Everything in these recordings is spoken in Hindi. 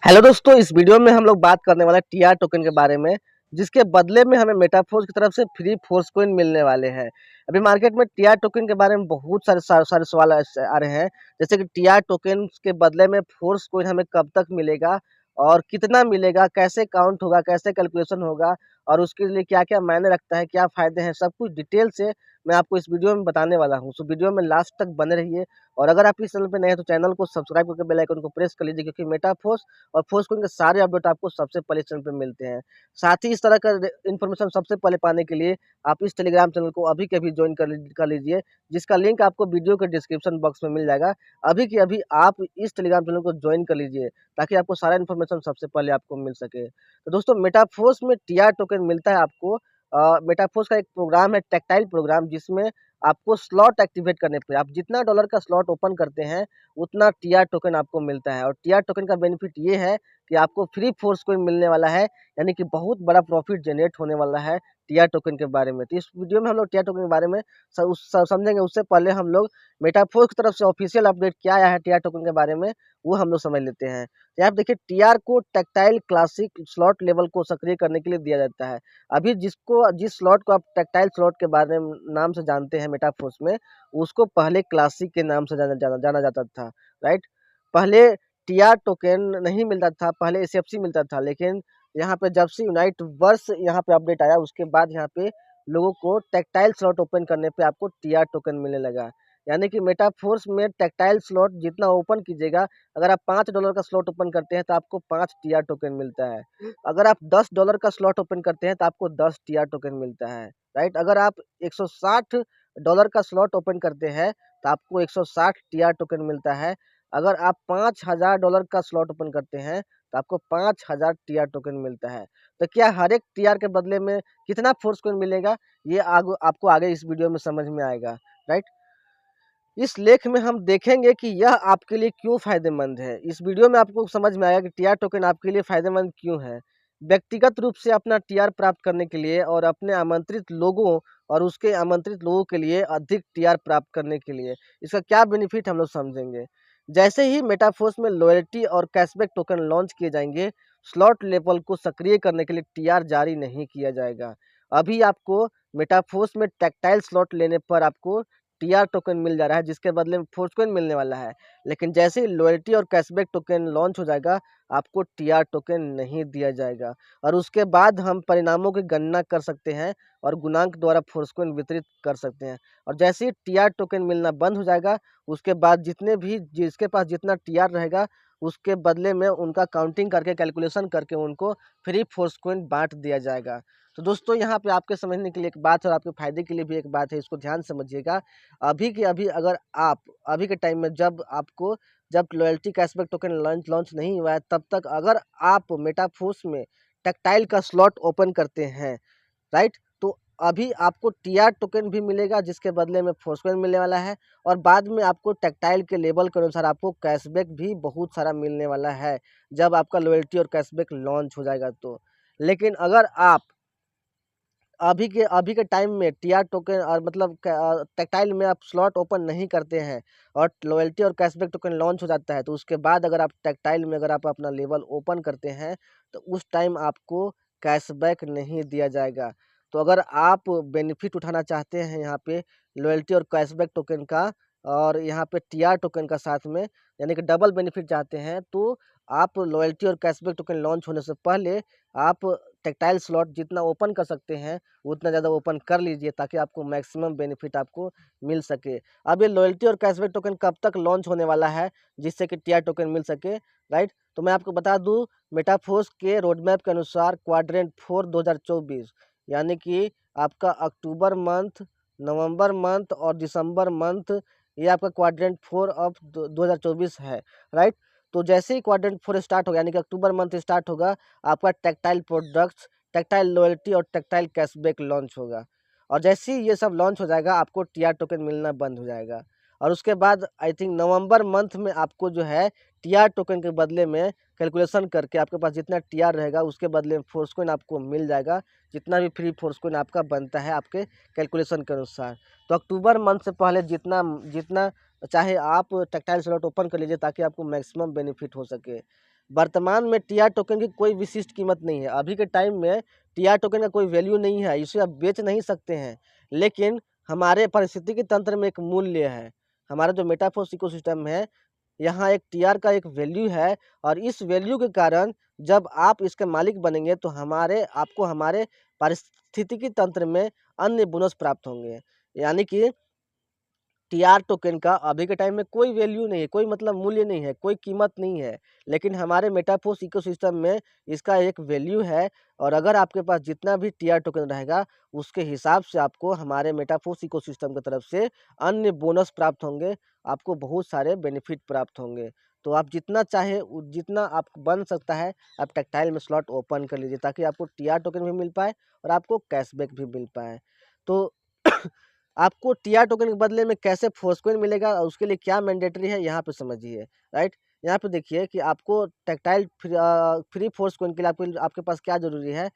हेलो दोस्तों, इस वीडियो में हम लोग बात करने वाले हैं टीआर टोकन के बारे में, जिसके बदले में हमें मेटाफोर्स की तरफ से फ्री फोर्स कॉइन मिलने वाले हैं। अभी मार्केट में टीआर टोकन के बारे में बहुत सारे सवाल आ रहे हैं, जैसे कि टीआर टोकन के बदले में फोर्स कॉइन हमें कब तक मिलेगा और कितना मिलेगा, कैसे काउंट होगा, कैसे कैलकुलेशन होगा और उसके लिए क्या-क्या मायने रखता है, क्या फ़ायदे हैं, सब कुछ डिटेल से मैं आपको इस वीडियो में बताने वाला हूँ। सो वीडियो में लास्ट तक बने रहिए और अगर आप इस चैनल पे नए हैं तो चैनल को सब्सक्राइब करके बेल आइकन को प्रेस कर लीजिए, क्योंकि मेटाफोर्स और फोर्सकॉइन के सारे अपडेट आपको सबसे पहले इस चैनल पे मिलते हैं। साथ ही इस तरह का इन्फॉर्मेशन सबसे पहले पाने के लिए आप इस टेलीग्राम चैनल को अभी के अभी ज्वाइन कर लीजिए, जिसका लिंक आपको वीडियो के डिस्क्रिप्शन बॉक्स में मिल जाएगा। अभी के अभी आप इस टेलीग्राम चैनल को ज्वाइन कर लीजिए, ताकि आपको सारा इन्फॉर्मेशन सबसे पहले आपको मिल सके। तो दोस्तों, मेटाफोर्स में टीआर टोकन मिलता है आपको। मेटाफोर्स का एक प्रोग्राम है, टैक्टाइल प्रोग्राम, जिसमें आपको स्लॉट एक्टिवेट करने पे आप जितना डॉलर का स्लॉट ओपन करते हैं उतना टीआर टोकन आपको मिलता है। और टीआर टोकन का बेनिफिट ये है कि आपको फ्री फोर्स कॉइन मिलने वाला है, यानी कि बहुत बड़ा प्रॉफिट जनरेट होने वाला है टीआर टोकन के बारे में। तो इस वीडियो में हम लोग टीआर टोकन के बारे में समझेंगे। उससे पहले हम लोग मेटाफोर्स की तरफ से ऑफिशियल अपडेट क्या आया है टीआर टोकन के बारे में, वो हम लोग समझ लेते हैं। तो यहाँ पे देखिए, टीआर को टैक्टाइल क्लासिक स्लॉट लेवल को सक्रिय करने के लिए दिया जाता है। अभी जिस स्लॉट को आप टैक्टाइल स्लॉट के बारे में नाम से जानते हैं मेटाफोर्स में, उसको पहले क्लासिक के नाम से जाना जाता था, राइट? पहले टीआर टोकन नहीं मिलता था, पहले एसएफसी मिलता था, लेकिन यहाँ पे जब से यूनाइट वर्स यहाँ पे अपडेट आया, उसके बाद यहाँ पे लोगों को टैक्टाइल स्लॉट ओपन करने पे आपको टीआर टोकन मिलने लगा। यानी कि मेटाफोर्स में टैक्टाइल स्लॉट जितना ओपन कीजिएगा, अगर आप $5 का स्लॉट ओपन करते हैं तो आपको 5 टीआर टोकन मिलता है। अगर आप $10 का स्लॉट ओपन करते हैं तो आपको 10 टीआर टोकन मिलता है, राइट? अगर आप $160 का स्लॉट ओपन करते हैं तो आपको 160 टीआर टोकन मिलता है। अगर आप $5000 का स्लॉट ओपन करते हैं तो आपको 5000 टीआर टोकन मिलता है। तो क्या हर एक टीआर के बदले में कितना फोर्स कॉइन मिलेगा, ये आपको आगे इस वीडियो में समझ में आएगा, राइट? इस लेख में हम देखेंगे कि यह आपके लिए क्यों फ़ायदेमंद है। इस वीडियो में आपको समझ में आएगा कि टीआर टोकन आपके लिए फ़ायदेमंद क्यों है। व्यक्तिगत रूप से अपना टीआर प्राप्त करने के लिए और अपने आमंत्रित लोगों और उसके आमंत्रित लोगों के लिए अधिक टीआर प्राप्त करने के लिए इसका क्या बेनिफिट हम लोग समझेंगे। जैसे ही मेटाफोर्स में लॉयल्टी और कैशबैक टोकन लॉन्च किए जाएंगे, स्लॉट लेवल को सक्रिय करने के लिए टीआर जारी नहीं किया जाएगा। अभी आपको मेटाफोर्स में टैक्टाइल स्लॉट लेने पर आपको टीआर टोकन मिल जा रहा है, जिसके बदले में फोर्स कॉइन मिलने वाला है। लेकिन जैसे ही लॉयल्टी और कैशबैक टोकन लॉन्च हो जाएगा, आपको टीआर टोकन नहीं दिया जाएगा और उसके बाद हम परिणामों की गणना कर सकते हैं और गुणांक द्वारा फोर्स कॉइन वितरित कर सकते हैं। और जैसे ही टीआर टोकन मिलना बंद हो जाएगा, उसके बाद जिसके पास जितना टीआर रहेगा, उसके बदले में उनका काउंटिंग करके, कैलकुलेशन करके उनको फ्री फोर्स कॉइन बाँट दिया जाएगा। तो दोस्तों, यहाँ पे आपके समझने के लिए एक बात है और आपके फ़ायदे के लिए भी एक बात है, इसको ध्यान से समझिएगा। अभी के अभी अगर आप अभी के टाइम में जब loyalty cashback token launch launch नहीं हुआ है, तब तक अगर आप मेटाफोर्स में टैक्टाइल का स्लॉट ओपन करते हैं, राइट? तो अभी आपको टीआर टोकन भी मिलेगा, जिसके बदले में फोर्स कॉइन मिलने वाला है और बाद में आपको टैक्टाइल के लेवल के अनुसार आपको कैशबैक भी बहुत सारा मिलने वाला है, जब आपका लॉयल्टी और कैशबैक लॉन्च हो जाएगा तो। लेकिन अगर आप अभी के टाइम में टीआर टोकन और मतलब टैक्टाइल में आप स्लॉट ओपन नहीं करते हैं और लॉयल्टी और कैशबैक टोकन लॉन्च हो जाता है, तो उसके बाद अगर आप टैक्टाइल में अगर आप अपना लेवल ओपन करते हैं, तो उस टाइम आपको कैशबैक नहीं दिया जाएगा। तो अगर आप बेनिफिट उठाना चाहते हैं यहाँ पे लॉयल्टी और कैशबैक टोकन का और यहाँ पे टीआर टोकन का साथ में, यानी कि डबल बेनिफिट चाहते हैं, तो आप लॉयल्टी और कैशबैक टोकन लॉन्च होने से पहले आप टैक्टाइल स्लॉट जितना ओपन कर सकते हैं उतना ज़्यादा ओपन कर लीजिए, ताकि आपको मैक्सिमम बेनिफिट आपको मिल सके। अब ये लॉयल्टी और कैशबैक टोकन कब तक लॉन्च होने वाला है, जिससे कि टीआर टोकन मिल सके, राइट? तो मैं आपको बता दूं, मेटाफोर्स के रोड मैप के अनुसार क्वाड्रेंट 4 2024, यानी कि आपका अक्टूबर मंथ, नवंबर मंथ और दिसंबर मंथ, ये आपका क्वाड्रेंट 4 ऑफ 2024 है, राइट? तो जैसे ही क्वाड्रेंट 4 स्टार्ट होगा, यानी कि अक्टूबर मंथ स्टार्ट होगा, आपका टैक्टाइल प्रोडक्ट्स, टैक्टाइल लॉयल्टी और टैक्टाइल कैशबैक लॉन्च होगा। और जैसे ही ये सब लॉन्च हो जाएगा, आपको टीआर टोकन मिलना बंद हो जाएगा और उसके बाद आई थिंक नवंबर मंथ में आपको जो है टीआर टोकन के बदले में कैलकुलेशन करके आपके पास जितना टीआर रहेगा, उसके बदले में फोर्स कॉइन आपको मिल जाएगा, जितना भी फ्री फोर्स कॉइन आपका बनता है आपके कैलकुलेशन के अनुसार। तो अक्टूबर मंथ से पहले जितना जितना चाहे आप टैक्टाइल स्लॉट ओपन कर लीजिए, ताकि आपको मैक्सिमम बेनिफिट हो सके। वर्तमान में टीआर टोकन की कोई विशिष्ट कीमत नहीं है। अभी के टाइम में टीआर टोकन का कोई वैल्यू नहीं है, इसे आप बेच नहीं सकते हैं। लेकिन हमारे पारिस्थितिकी तंत्र में एक मूल्य है। हमारा जो मेटाफोर्स इकोसिस्टम है, यहाँ एक टीआर का एक वैल्यू है, और इस वैल्यू के कारण जब आप इसके मालिक बनेंगे तो आपको हमारे पारिस्थितिकी तंत्र में अन्य बोनस प्राप्त होंगे। यानी कि टीआर टोकन का अभी के टाइम में कोई वैल्यू नहीं है, कोई मतलब मूल्य नहीं है, कोई कीमत नहीं है। लेकिन हमारे मेटाफोर्स इकोसिस्टम में इसका एक वैल्यू है, और अगर आपके पास जितना भी टीआर टोकन रहेगा, उसके हिसाब से आपको हमारे मेटाफोर्स इकोसिस्टम की तरफ से अन्य बोनस प्राप्त होंगे, आपको बहुत सारे बेनिफिट प्राप्त होंगे। तो आप जितना चाहे जितना आप बन सकता है, आप टैक्टाइल में स्लॉट ओपन कर लीजिए, ताकि आपको टीआर टोकन भी मिल पाए और आपको कैशबैक भी मिल पाए। तो आपको टीआर टोकन के बदले में कैसे फोर्सकॉइन मिलेगा और उसके लिए क्या मैंडेटरी है, यहाँ पे समझिए। राइट, यहाँ पे देखिए कि आपको टैक्टाइल फ्री फोर्सकॉइन के लिए आपके पास क्या जरूरी है।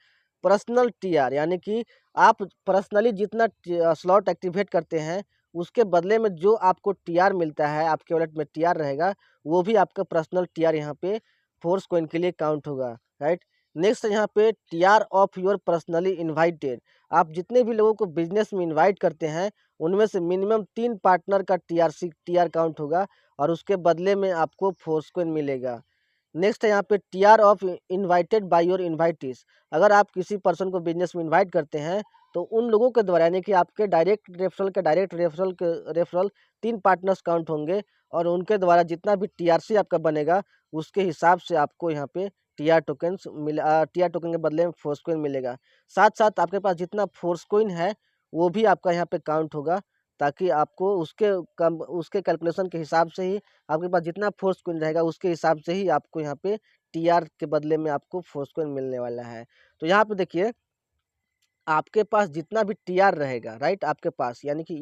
पर्सनल टीआर, यानी कि आप पर्सनली जितना स्लॉट एक्टिवेट करते हैं, उसके बदले में जो आपको टीआर मिलता है, आपके वॉलेट में टीआर रहेगा, वो भी आपका पर्सनल टीआर यहाँ पे फोर्सकॉइन के लिए काउंट होगा। राइट, नेक्स्ट यहाँ पे TR of your personally invited. आप जितने भी लोगों को बिजनेस में इनवाइट करते हैं, उनमें से मिनिमम 3 पार्टनर का टीआर काउंट होगा, और उसके बदले में आपको फोर्सकॉइन मिलेगा। नेक्स्ट है यहाँ पे TR of invited by your invitees. अगर आप किसी पर्सन को बिजनेस में इनवाइट करते हैं, तो उन लोगों के द्वारा, यानी कि आपके डायरेक्ट रेफरल 3 पार्टनर्स काउंट होंगे, और उनके द्वारा जितना भी टीआरसी आपका बनेगा, उसके हिसाब से आपको यहाँ पे टीआर टोकन के बदले में फोर्सकॉइन मिलेगा। साथ साथ आपके पास जितना फोर्सकॉइन है, वो भी आपका यहाँ पे काउंट होगा, ताकि आपको उसके कैलकुलेशन के हिसाब से ही, आपके पास जितना फोर्सकॉइन रहेगा उसके हिसाब से ही आपको यहाँ पे टीआर के बदले में आपको फोर्सकॉइन मिलने वाला है। तो यहाँ पे देखिए, आपके पास जितना भी टीआर रहेगा, राइट, आपके पास यानी कि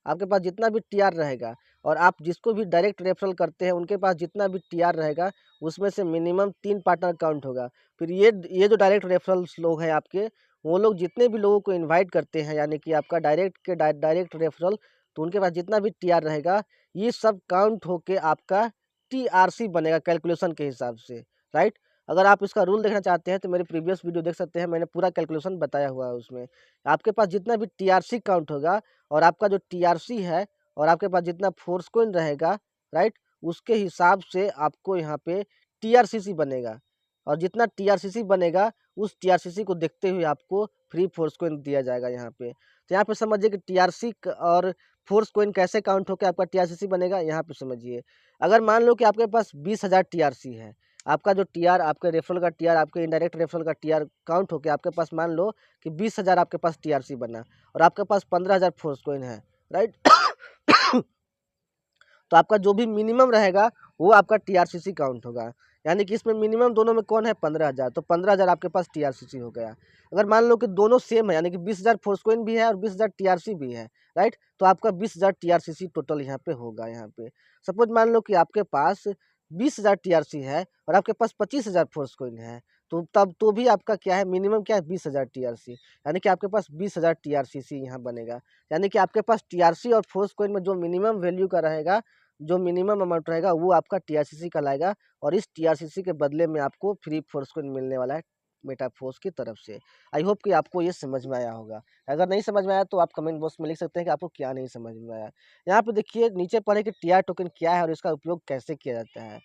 आपके पास जितना भी टीआर रहेगा, और आप जिसको भी डायरेक्ट रेफरल करते हैं, उनके पास जितना भी टीआर रहेगा, उसमें से मिनिमम 3 पार्टनर काउंट होगा। फिर ये जो डायरेक्ट रेफरल्स लोग हैं आपके, वो लोग जितने भी लोगों को इनवाइट करते हैं, यानी कि आपका डायरेक्ट रेफरल, तो उनके पास जितना भी टीआर रहेगा, ये सब काउंट होके आपका टीआरसी बनेगा कैलकुलेशन के हिसाब से। राइट, अगर आप इसका रूल देखना चाहते हैं, तो मेरे प्रीवियस वीडियो देख सकते हैं, मैंने पूरा कैलकुलेशन बताया हुआ है उसमें। आपके पास जितना भी टीआरसी काउंट होगा, और आपका जो टीआरसी है, और आपके पास जितना फोर्सकॉइन रहेगा, राइट, उसके हिसाब से आपको यहाँ पे टीआरसीसी बनेगा, और जितना टीआरसीसी बनेगा, उस टीआरसीसी को देखते हुए आपको फ्री फोर्सकॉइन दिया जाएगा यहाँ पे। तो यहाँ पे समझिए कि टीआरसी और फोर्सकॉइन कैसे काउंट होकर आपका टीआरसीसी बनेगा, यहाँ पे समझिए। अगर मान लो कि आपके पास 20,000 टीआरसी है, आपका जो टीआर, आपके रेफरल का टीआर, आपके इनडायरेक्ट रेफरल का टीआर काउंट होकर आपके पास मान लो कि 20,000 आपके पास टीआरसी बना, और आपके पास 15,000 फोर्सकॉइन है। राइट, तो आपका जो भी मिनिमम रहेगा, वो आपका टीआरसीसी काउंट होगा। यानी कि इसमें मिनिमम दोनों में कौन है, 15,000, तो 15,000 आपके पास टीआरसीसी हो गया। अगर मान लो कि दोनों सेम है, यानी कि 20,000 फोर्सकॉइन भी है और 20,000 टीआरसी भी है, राइट, तो आपका 20,000 टीआरसीसी टोटल यहाँ पे होगा। यहाँ पे सपोज मान लो कि आपके पास 20,000 टीआरसी है, और आपके पास 25,000 फोर्सकॉइन है, तो तब तो भी आपका क्या है, मिनिमम क्या है, 20,000 टीआरसी, यानी कि आपके पास 20,000 टीआरसीसी यहाँ बनेगा। यानी कि आपके पास टीआरसी और फोर्सकॉइन में जो मिनिमम वैल्यू का रहेगा, जो मिनिमम अमाउंट रहेगा, वो आपका टीआरसीसी कहलाएगा, और इस टीआरसीसी के बदले में आपको फ्री फोर्सकॉइन मिलने वाला है मेटाफोर्स की तरफ से। आई होप कि आपको ये समझ में आया होगा। अगर नहीं समझ में आया, तो आप कमेंट बॉक्स में लिख सकते हैं कि आपको क्या नहीं समझ में आया। यहाँ पे देखिए, नीचे पढ़े कि टीआर टोकन क्या है और इसका उपयोग कैसे किया जाता है।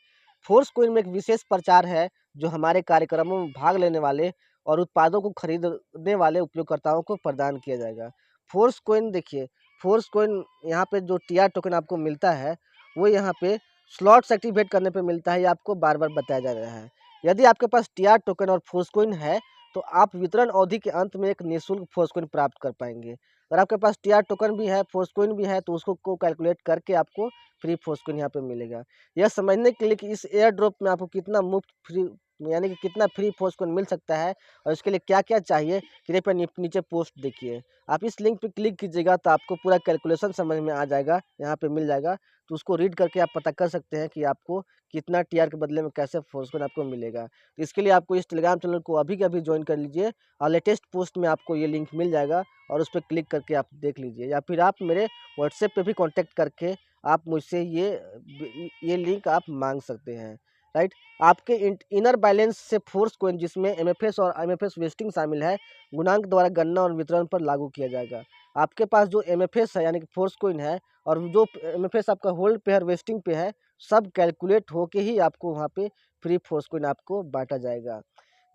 फोर्स कॉइन में एक विशेष प्रचार है, जो हमारे कार्यक्रमों में भाग लेने वाले और उत्पादों को खरीदने वाले उपयोगकर्ताओं को प्रदान किया जाएगा। फोर्स कॉइन देखिए, फोर्स कॉइन यहाँ पे जो टीआर टोकन आपको मिलता है, वो यहाँ पे स्लॉट्स एक्टिवेट करने पे मिलता है, ये आपको बार बार बताया जा रहा है। यदि आपके पास टीआर टोकन और फोर्स कॉइन है, तो आप वितरण अवधि के अंत में एक निःशुल्क फोर्स कॉइन प्राप्त कर पाएंगे। अगर आपके पास टीआर टोकन भी है, फोर्स कॉइन भी है, तो उसको कैलकुलेट करके आपको फ्री फोर्स कॉइन यहाँ पे मिलेगा। यह समझने के लिए कि इस एयर ड्रॉप में आपको कितना मुफ्त फ्री, यानी कि कितना फ्री फोर्सकॉइन मिल सकता है, और इसके लिए क्या क्या चाहिए, कृपया नीचे पोस्ट देखिए। आप इस लिंक पे क्लिक कीजिएगा, तो आपको पूरा कैलकुलेशन समझ में आ जाएगा, यहाँ पे मिल जाएगा। तो उसको रीड करके आप पता कर सकते हैं कि आपको कितना टीआर के बदले में कैसे फोर्सकॉइन आपको मिलेगा। तो इसके लिए आपको इस टेलीग्राम चैनल को अभी के अभी ज्वाइन कर लीजिए, और लेटेस्ट पोस्ट में आपको ये लिंक मिल जाएगा, और उस पर क्लिक करके आप देख लीजिए, या फिर आप मेरे व्हाट्सएप पे भी कॉन्टैक्ट करके आप मुझसे ये लिंक आप मांग सकते हैं। राइट। आपके इनर बैलेंस से फोर्स कोइन जिसमें एमएफएस और आईएमएफएस वेस्टिंग शामिल है गुणांक द्वारा गणना और वितरण पर लागू किया जाएगा। आपके पास जो एमएफएस है यानी कि फोर्स कोइन है और जो एमएफएस आपका होल्ड पे है वेस्टिंग पे है, सब कैलकुलेट होके ही आपको वहाँ पे फ्री फोर्स कोइन आपको बांटा जाएगा।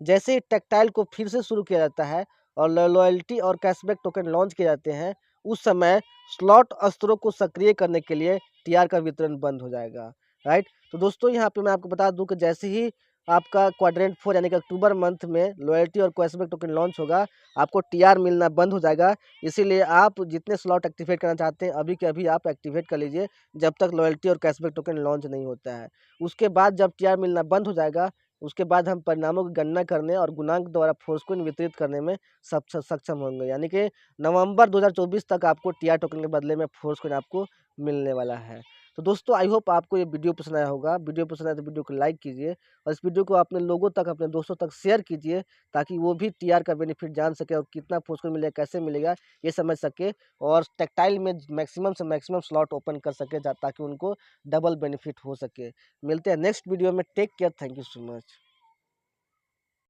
जैसे ही टेक्टाइल को फिर से शुरू किया जाता है और लॉयल्टी और कैशबैक टोकन लॉन्च किए जाते हैं, उस समय स्लॉट अस्त्रों को सक्रिय करने के लिए टीआर का वितरण बंद हो जाएगा, राइट। तो दोस्तों यहाँ पे मैं आपको बता दूं कि जैसे ही आपका क्वाड्रेंट 4 यानी कि अक्टूबर मंथ में लॉयल्टी और कैशबैक टोकन लॉन्च होगा, आपको टीआर मिलना बंद हो जाएगा। इसीलिए आप जितने स्लॉट एक्टिवेट करना चाहते हैं अभी के अभी आप एक्टिवेट कर लीजिए, जब तक लॉयल्टी और कैशबैक टोकन लॉन्च नहीं होता है। उसके बाद जब टीआर मिलना बंद हो जाएगा, उसके बाद हम परिणामों की गणना करने और गुणांक द्वारा फोर्स को वितरित करने में सक्षम होंगे। यानी कि नवंबर 2024 तक आपको टीआर टोकन के बदले में फोर्स कोइन आपको मिलने वाला है। तो दोस्तों आई होप आपको ये वीडियो पसंद आया होगा। वीडियो पसंद आया तो वीडियो को लाइक कीजिए और इस वीडियो को अपने लोगों तक, अपने दोस्तों तक शेयर कीजिए, ताकि वो भी टीआर का बेनिफिट जान सके और कितना फोर्स कोइन मिलेगा, कैसे मिलेगा, ये समझ सके और टेक्टाइल में मैक्सिमम से मैक्सिमम स्लॉट ओपन कर सके ताकि उनको डबल बेनिफिट हो सके। मिलते हैं नेक्स्ट वीडियो में। Take care, thank you so much.